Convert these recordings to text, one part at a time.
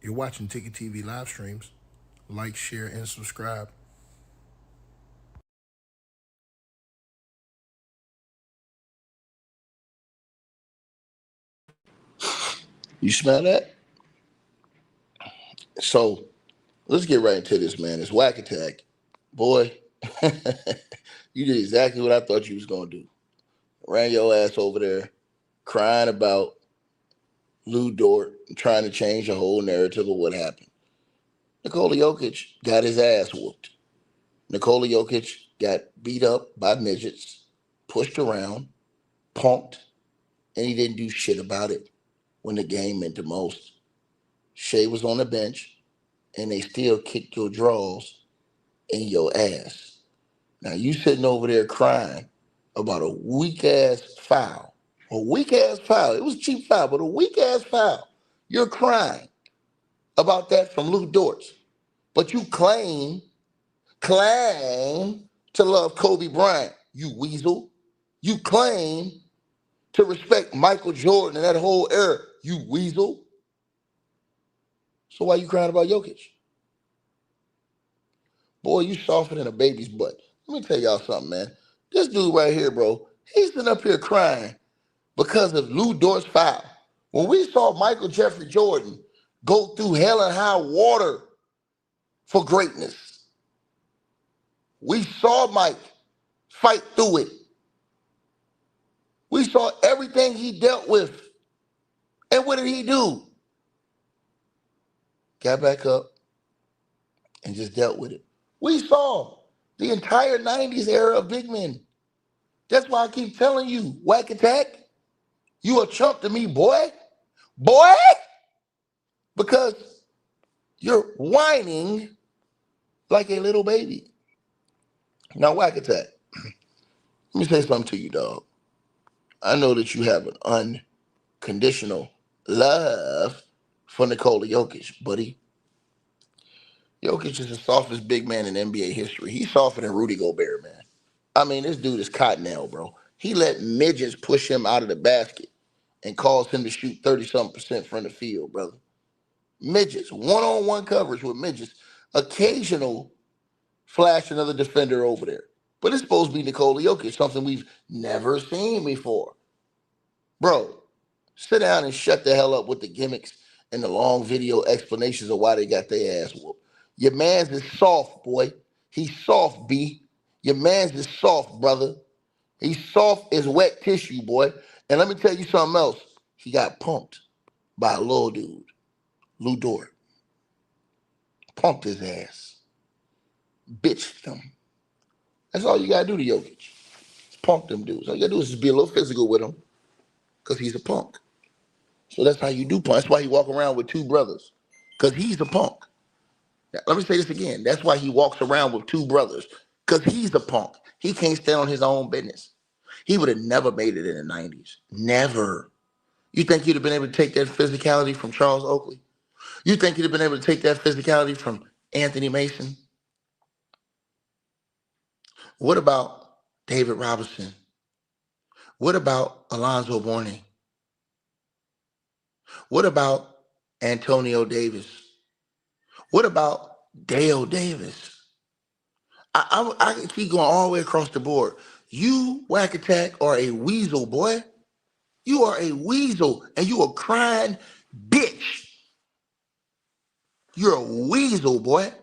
You're watching Ticket TV live streams. Like, share, and subscribe. You smell that? So let's get right into this, man. It's whack attack. Boy, you did exactly what I thought you was gonna do. Ran your ass over there crying about Lou Dort and trying to change the whole narrative of what happened. Nikola Jokic got his ass whooped. Nikola Jokic got beat up by midgets, pushed around, punked, and he didn't do shit about it when the game meant the most. Shea was on the bench, and they still kicked your draws in your ass. Now you sitting over there crying about a weak ass foul. A weak ass foul. It was a cheap foul, but a weak ass foul. You're crying about that from Lou Dort. But you claim to love Kobe Bryant, you weasel. You claim to respect Michael Jordan and that whole era, you weasel. So why you crying about Jokic? Boy, you softer than a baby's butt. Let me tell y'all something, man. This dude right here, bro, he's sitting up here crying because of Lou Dort's foul. When we saw Michael Jeffrey Jordan go through hell and high water for greatness, we saw Mike fight through it. We saw everything he dealt with. And what did he do? Got back up and just dealt with it. We saw the entire 90s era of big men. That's why I keep telling you, whack attack, you a chump to me, boy. Boy! Because you're whining like a little baby. Now, whack attack, let me say something to you, dog. I know that you have an unconditional love for Nikola Jokic, buddy. Jokic is the softest big man in NBA history. He's softer than Rudy Gobert, man. I mean, this dude is cottonelle, bro. He let midgets push him out of the basket and caused him to shoot 30-something% from the field, brother. Midgets, one-on-one coverage with midgets. Occasional flash another defender over there. But it's supposed to be Nikola Jokic, something we've never seen before. Bro, sit down and shut the hell up with the gimmicks and the long video explanations of why they got their ass whooped. Your man's is soft, boy. He's soft, B. Your man's is soft, brother. He's soft as wet tissue, boy. And let me tell you something else. He got pumped by a little dude, Lou Dort. Pumped his ass. Bitched him. That's all you gotta do to Jokic. Punk them dudes. All you gotta do is just be a little physical with him because he's a punk. So that's how you do punk. That's why he walk around with two brothers because he's a punk. Now, let me say this again. That's why he walks around with two brothers because he's a punk. He can't stand on his own business. He would have never made it in the 90s. Never. You think he'd have been able to take that physicality from Charles Oakley? You think he'd have been able to take that physicality from Anthony Mason? What about David Robinson? What about Alonzo Mourning? What about Antonio Davis? What about Dale Davis? I can keep going all the way across the board. You, Whack Attack, are a weasel, boy. You are a weasel, and you a crying bitch. You're a weasel, boy.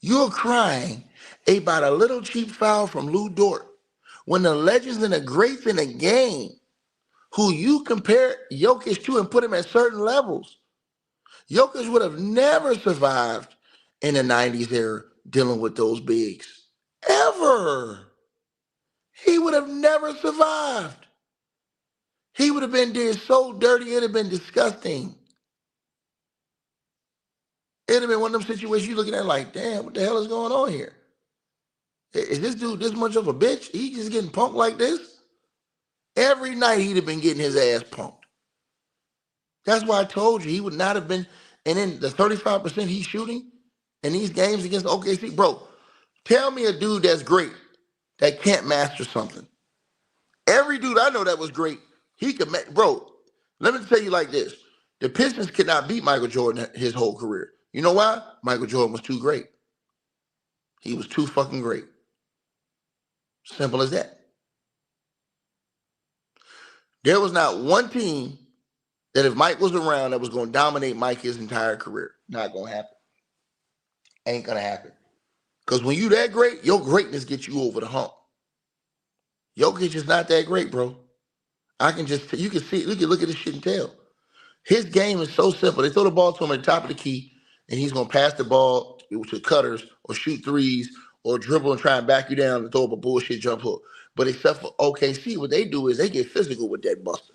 You're crying about a little cheap foul from Lou Dort when the legends and the greats in the game who you compare Jokic to and put him at certain levels, Jokic would have never survived in the 90s era dealing with those bigs. Ever. He would have never survived. He would have been did so dirty, it'd have been disgusting. It'd have been one of them situations you looking at like, damn, what the hell is going on here? Is this dude this much of a bitch? He just getting punked like this? Every night he'd have been getting his ass punked. That's why I told you he would not have been. And then the 35% he's shooting in these games against OKC, bro, tell me a dude that's great that can't master something. Every dude I know that was great, he could, bro, let me tell you like this. The Pistons could not beat Michael Jordan his whole career. You know why? Michael Jordan was too great. He was too fucking great. Simple as that. There was not one team that if Mike was around that was going to dominate Mike his entire career. Not going to happen. Ain't going to happen. Because when you that great, your greatness gets you over the hump. Jokic is not that great, bro. You can see, you can look at this shit and tell. His game is so simple. They throw the ball to him at the top of the key, and he's going to pass the ball to cutters or shoot threes or dribble and try and back you down and throw up a bullshit jump hook. But except for OKC, what they do is they get physical with that buster.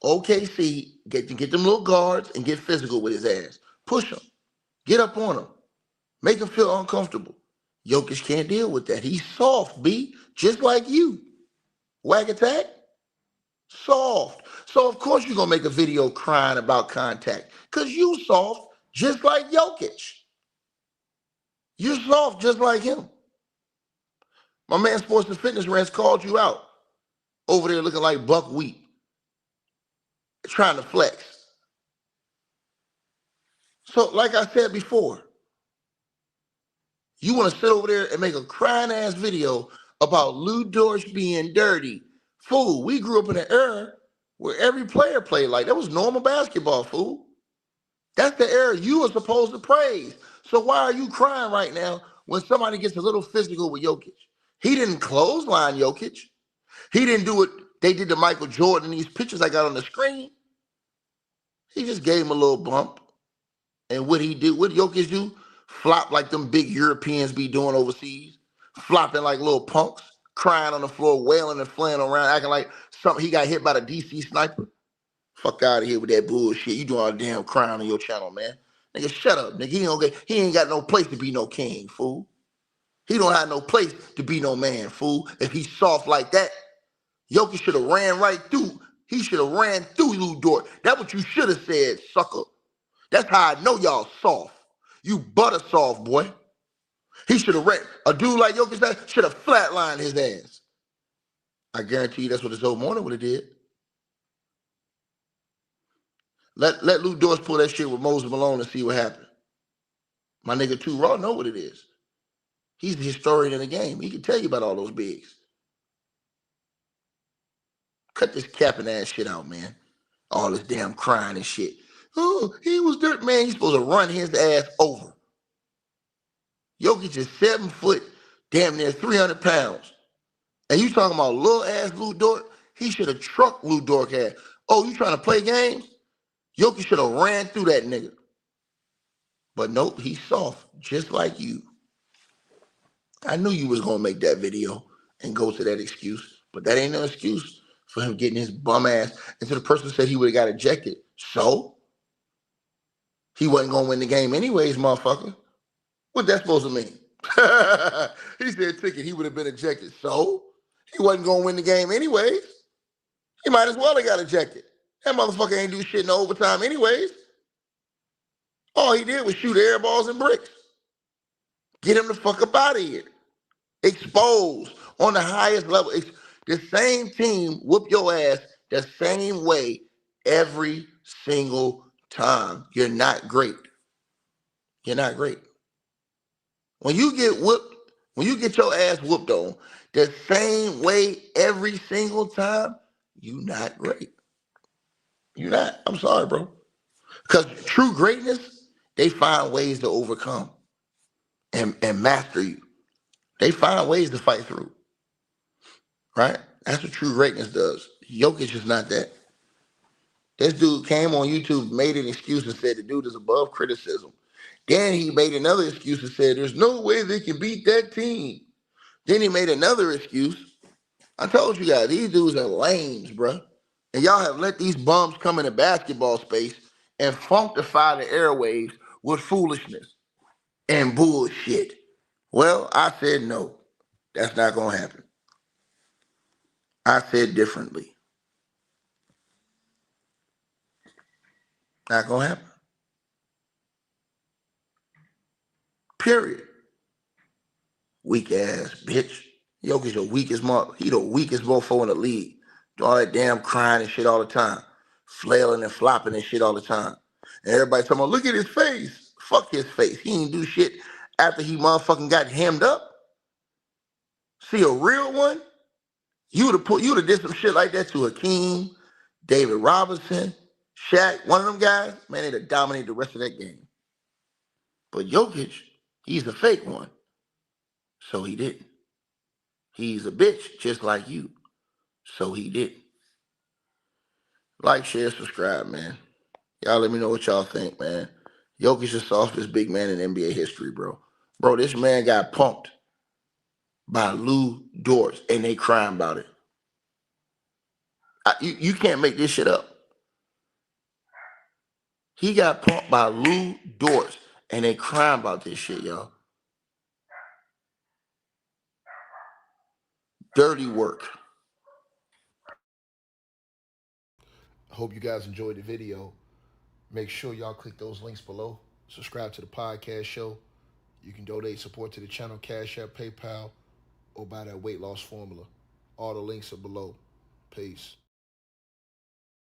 OKC get them little guards and get physical with his ass. Push him. Get up on him. Make him feel uncomfortable. Jokic can't deal with that. He's soft, B, just like you. Whack attack, soft. So of course you're gonna make a video crying about contact. Cause you soft just like Jokic. You're soft just like him. My man Sports and Fitness Rants called you out over there looking like buckwheat. Trying to flex. So like I said before, you want to sit over there and make a crying ass video about Lou Dort being dirty. Fool, we grew up in an era where every player played like that was normal basketball, fool. That's the era you were supposed to praise. So why are you crying right now when somebody gets a little physical with Jokic? He didn't clothesline Jokic. He didn't do what they did to Michael Jordan in these pictures I got on the screen. He just gave him a little bump. And what he did, what Jokic do? Flop like them big Europeans be doing overseas. Flopping like little punks, crying on the floor, wailing and flailing around, acting like something he got hit by the DC sniper. Fuck out of here with that bullshit. You doing all the damn crying on your channel, man. Nigga, shut up, nigga. He ain't got no place to be no king, fool. He don't have no place to be no man, fool. If he's soft like that, Jokic should have ran right through. He should have ran through Lou Dort. That's what you should have said, sucker. That's how I know y'all soft. You butter soft, boy. He should have ran. A dude like Jokic should have flatlined his ass. I guarantee you that's what his old morning would have did. Let Lou Dort pull that shit with Moses Malone and see what happened. My nigga Too Raw know what it is. He's the historian of the game. He can tell you about all those bigs. Cut this capping ass shit out, man. All this damn crying and shit. Oh, he was dirt, man. He's supposed to run his ass over. Jokic is 7 foot, damn near 300 pounds. And you talking about little ass Lou Dort? He should have trucked Lou Dort ass. Oh, you trying to play games? Jokic should have ran through that nigga. But nope, he's soft, just like you. I knew you was gonna make that video and go to that excuse, but that ain't no excuse for him getting his bum ass. And so the person said he would have got ejected. So he wasn't gonna win the game anyways, motherfucker. What that supposed to mean? He said ticket, he would have been ejected. So he wasn't gonna win the game anyways. He might as well have got ejected. That motherfucker ain't do shit in overtime anyways. All he did was shoot air balls and bricks. Get him the fuck up out of here. Exposed on the highest level. The same team whoop your ass the same way every single time. You're not great. You're not great. When you get whooped, when you get your ass whooped on the same way every single time, you're not great. You're not. I'm sorry, bro. Because true greatness, they find ways to overcome and master you. They find ways to fight through. Right? That's what true greatness does. Jokic is not that. This dude came on YouTube, made an excuse and said the dude is above criticism. Then he made another excuse and said there's no way they can beat that team. Then he made another excuse. I told you guys, these dudes are lames, bro. And y'all have let these bums come in the basketball space and functify the airwaves with foolishness and bullshit. Well, I said no. That's not going to happen. I said differently. Not going to happen. Period. Weak ass bitch. Jokic the weakest mother. He the weakest mofo in the league. Do all that damn crying and shit all the time. flailing and flopping and shit all the time. And everybody talking about, look at his face. Fuck his face. He ain't do shit after he motherfucking got hemmed up. See a real one? You would have did some shit like that to Hakeem, David Robinson, Shaq, one of them guys, man, they'd have dominated the rest of that game. But Jokic, he's a fake one. So he didn't. He's a bitch just like you. So he didn't. Like, share, subscribe, man. Y'all let me know what y'all think, man. Jokic is the softest big man in NBA history, bro. Bro, this man got punked by Lou Dortz, and they crying about it. You can't make this shit up. He got punked by Lou Dortz, and they crying about this shit, y'all. Dirty work. I hope you guys enjoyed the video. Make sure y'all click those links below. Subscribe to the podcast show. You can donate support to the channel, Cash App, PayPal, or buy that weight loss formula. All the links are below. Peace.